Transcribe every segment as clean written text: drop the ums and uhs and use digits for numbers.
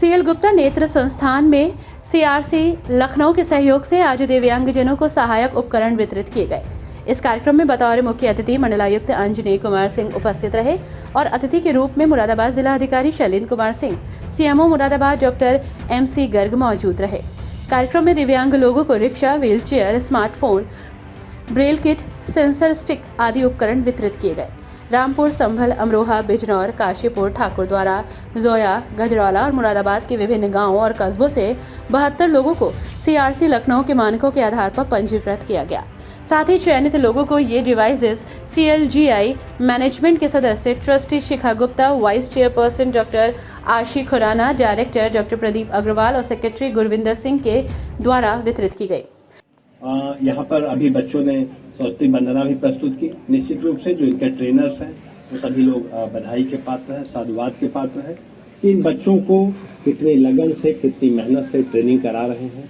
CL Gupta नेत्र संस्थान में सीआरसी लखनऊ के सहयोग से आज दिव्यांगजनों को सहायक उपकरण वितरित किए गए। इस कार्यक्रम में बतौर मुख्य अतिथि मंडलायुक्त अंजनी कुमार सिंह उपस्थित रहे और अतिथि के रूप में मुरादाबाद जिला अधिकारी Shailendra Kumar Singh, CMO Moradabad doctor MC Garg मौजूद रहे। कार्यक्रम में दिव्यांग लोगों को rickshaw, wheelchair, smartphone, Braille kit, sensor stick आदि उपकरण वितरित किए गए। रामपुर, संभल, अमरोहा, बिजनौर, काशीपुर, ठाकुरद्वारा, जोया, गजरौला और मुरादाबाद के विभिन्न गांवों और कस्बों से 72 लोगों को सीआरसी लखनऊ के मानकों के आधार पर पंजीकृत किया गया। साथ ही चयनित लोगों को ये डिवाइसेस CLGI मैनेजमेंट के सदस्य ट्रस्टी शिखा गुप्ता, वाइस चेयरपर्सन डॉक्टर आशी खुराना, डायरेक्टर डॉक्टर प्रदीप अग्रवाल और सेक्रेटरी गुरविंदर सिंह के द्वारा वितरित की गई। यहाँ पर अभी बच्चों ने सरस्वती वंदना भी प्रस्तुत की। निश्चित रूप से जो इनके ट्रेनर्स हैं वो सभी लोग बधाई के पात्र हैं, साधुवाद के पात्र हैं कि इन बच्चों को कितनी लगन से, कितनी मेहनत से ट्रेनिंग करा रहे हैं।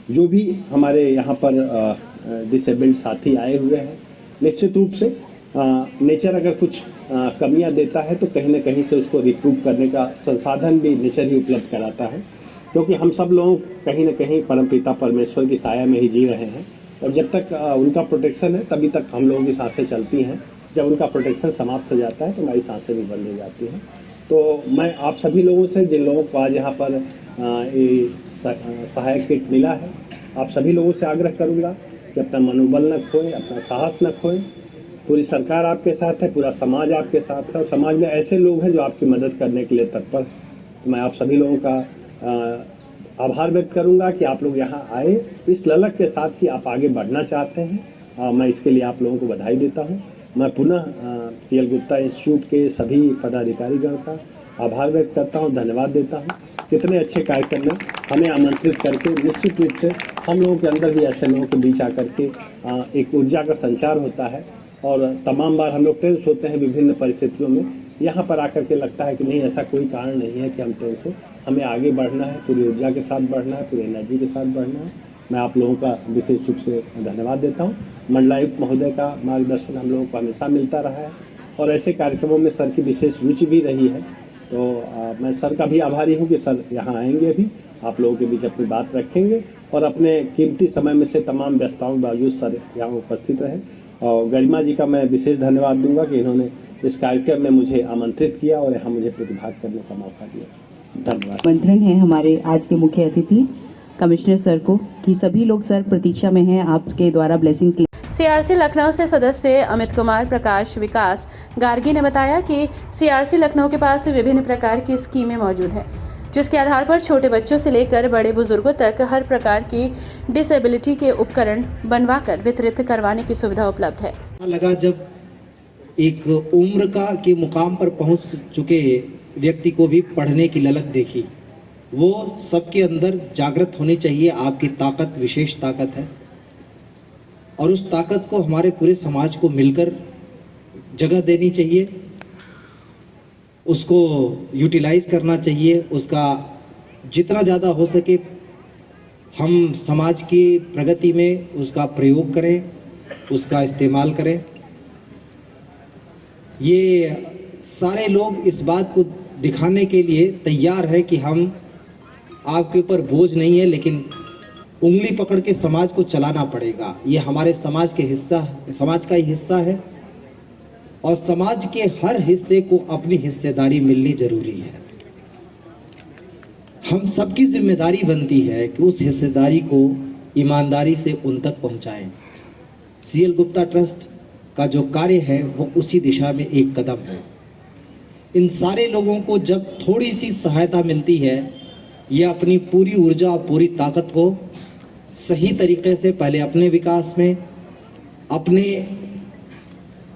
जो भी हमारे यहाँ पर डिसेबल्ड साथी आए हुए हैं, निश्चित रूप से नेचर अगर कुछ कमियां देता है तो कहीं न कहीं से उसको रिप्रूव करने का संसाधन भी नेचर ही उपलब्ध कराता है, क्योंकि हम सब लोग कहीं न कहीं परमपिता परमेश्वर की साया में ही जी रहे हैं और जब तक उनका प्रोटेक्शन है तभी तक हम लोगों की सांसें चलती हैं। जब उनका प्रोटेक्शन समाप्त हो जाता है तो हमारी सांसें भी बंद हो जाती हैं। तो मैं आप सभी लोगों से, जिन लोगों को आज यहाँ पर सहायक किट मिला है, आप सभी लोगों से आग्रह करूँगा कि अपना मनोबल न खोएं, अपना साहस न खोएं। पूरी सरकार आपके साथ है, पूरा समाज आपके साथ है और समाज में ऐसे लोग हैं जो आपकी मदद करने के लिए तत्पर। तो मैं आप सभी लोगों का आभार व्यक्त करूंगा कि आप लोग यहाँ आए इस ललक के साथ कि आप आगे बढ़ना चाहते हैं। मैं इसके लिए आप लोगों को बधाई देता हूँ। मैं पुनः सीएल गुप्ता इंस्टीट्यूट के सभी पदाधिकारीगण का आभार व्यक्त करता हूँ, धन्यवाद देता हूँ। कितने अच्छे कार्यक्रम में हमें आमंत्रित करके निश्चित रूप से हम लोगों के अंदर भी ऐसे लोगों के बीच आकर के एक ऊर्जा का संचार होता है और तमाम बार हम लोग टेंस होते हैं विभिन्न परिस्थितियों में। यहाँ पर आकर के लगता है कि नहीं, ऐसा कोई कारण नहीं है कि हम टेंस हो, हमें आगे बढ़ना है, पूरी ऊर्जा के साथ बढ़ना है, पूरी एनर्जी के साथ बढ़ना है। मैं आप लोगों का विशेष रूप से धन्यवाद देता हूँ। मंडलायुक्त महोदय का मार्गदर्शन हम लोगों को हमेशा मिलता रहा है और ऐसे कार्यक्रमों में सर की विशेष रुचि भी रही है। तो मैं सर का भी आभारी हूँ कि सर यहाँ आएंगे, अभी आप लोगों के बीच अपनी बात रखेंगे और अपने कीमती समय में से तमाम व्यस्तताओं के बावजूद सर यहाँ उपस्थित रहे। और गरिमा जी का मैं विशेष धन्यवाद दूंगा कि इन्होंने इस कार्यक्रम में मुझे आमंत्रित किया और यहाँ मुझे प्रतिभाग करने का मौका दिया। धन्यवाद। आमंत्रण है हमारे आज के मुख्य अतिथि कमिश्नर सर को कि सभी लोग सर प्रतीक्षा में हैं आपके द्वारा ब्लेसिंग्स। सीआरसी लखनऊ से सदस्य अमित कुमार प्रकाश विकास गार्गी ने बताया कि सीआरसी लखनऊ के पास विभिन्न प्रकार की स्कीमें मौजूद हैं, जिसके आधार पर छोटे बच्चों से लेकर बड़े बुजुर्गों तक हर प्रकार की डिसेबिलिटी के उपकरण बनवाकर वितरित करवाने की सुविधा उपलब्ध है। लगा जब एक उम्र के मुकाम पर पहुंच चुके व्यक्ति को भी पढ़ने की ललक देखी। वो सबके अंदर जागृत होनी चाहिए। आपकी ताकत विशेष ताकत है और उस ताकत को हमारे पूरे समाज को मिलकर जगह देनी चाहिए, उसको यूटिलाइज करना चाहिए। उसका जितना ज़्यादा हो सके हम समाज की प्रगति में उसका प्रयोग करें, उसका इस्तेमाल करें। ये सारे लोग इस बात को दिखाने के लिए तैयार है कि हम आपके ऊपर बोझ नहीं है, लेकिन उंगली पकड़ के समाज को चलाना पड़ेगा। ये हमारे समाज का ही हिस्सा है और समाज के हर हिस्से को अपनी हिस्सेदारी मिलनी जरूरी है। हम सबकी जिम्मेदारी बनती है कि उस हिस्सेदारी को ईमानदारी से उन तक पहुंचाएं। सीएल गुप्ता ट्रस्ट का जो कार्य है वो उसी दिशा में एक कदम है। इन सारे लोगों को जब थोड़ी सी सहायता मिलती है, ये अपनी पूरी ऊर्जा और पूरी ताकत को सही तरीके से पहले अपने विकास में, अपने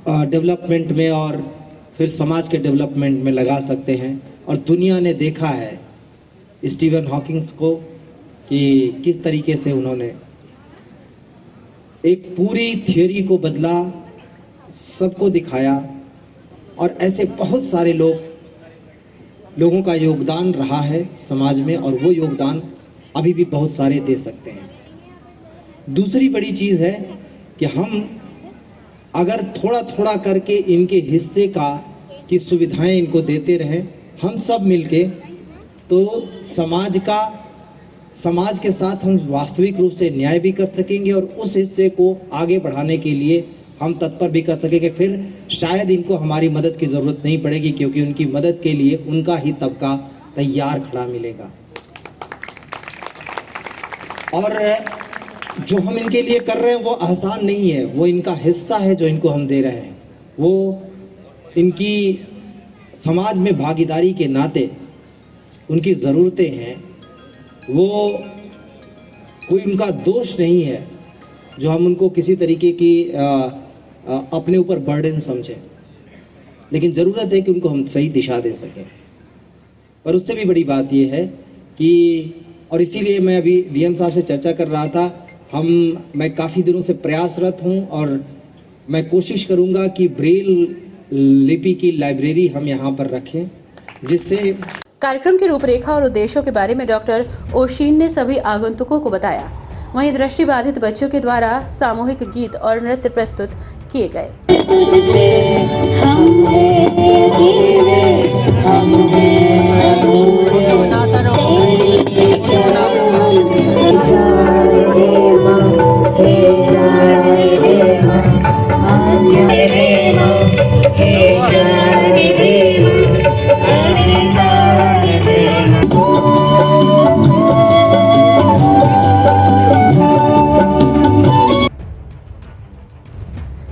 डेवलपमेंट में और फिर समाज के डेवलपमेंट में लगा सकते हैं। और दुनिया ने देखा है स्टीवन हॉकिंग्स को कि किस तरीके से उन्होंने एक पूरी थियोरी को बदला, सबको दिखाया और ऐसे बहुत सारे लोगों का योगदान रहा है समाज में और वो योगदान अभी भी बहुत सारे दे सकते हैं। दूसरी बड़ी चीज़ है कि हम अगर थोड़ा थोड़ा करके इनके हिस्से की सुविधाएं इनको देते रहें, हम सब मिलके तो समाज के साथ हम वास्तविक रूप से न्याय भी कर सकेंगे और उस हिस्से को आगे बढ़ाने के लिए हम तत्पर भी कर सकेंगे। फिर शायद इनको हमारी मदद की ज़रूरत नहीं पड़ेगी, क्योंकि उनकी मदद के लिए उनका ही तबका तैयार खड़ा मिलेगा। और जो हम इनके लिए कर रहे हैं वो आसान नहीं है, वो इनका हिस्सा है जो इनको हम दे रहे हैं। वो इनकी समाज में भागीदारी के नाते उनकी ज़रूरतें हैं, वो कोई उनका दोष नहीं है जो हम उनको किसी तरीके की अपने ऊपर बर्डन समझें, लेकिन ज़रूरत है कि उनको हम सही दिशा दे सकें। पर उससे भी बड़ी बात यह है कि, और इसीलिए मैं अभी डीएम साहब से चर्चा कर रहा था, मैं काफ़ी दिनों से प्रयासरत हूं और मैं कोशिश करूंगा कि ब्रेल लिपि की लाइब्रेरी हम यहां पर रखें, जिससे कार्यक्रम की रूपरेखा और उद्देश्यों के बारे में डॉक्टर ओशीन ने सभी आगंतुकों को बताया। वहीं दृष्टिबाधित बच्चों के द्वारा सामूहिक गीत और नृत्य प्रस्तुत किए गए।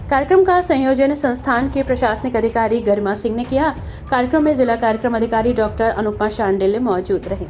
कार्यक्रम का संयोजन संस्थान के प्रशासनिक अधिकारी गरिमा सिंह ने किया। कार्यक्रम में जिला कार्यक्रम अधिकारी डॉक्टर अनुपमा शांडिल्य मौजूद रहे।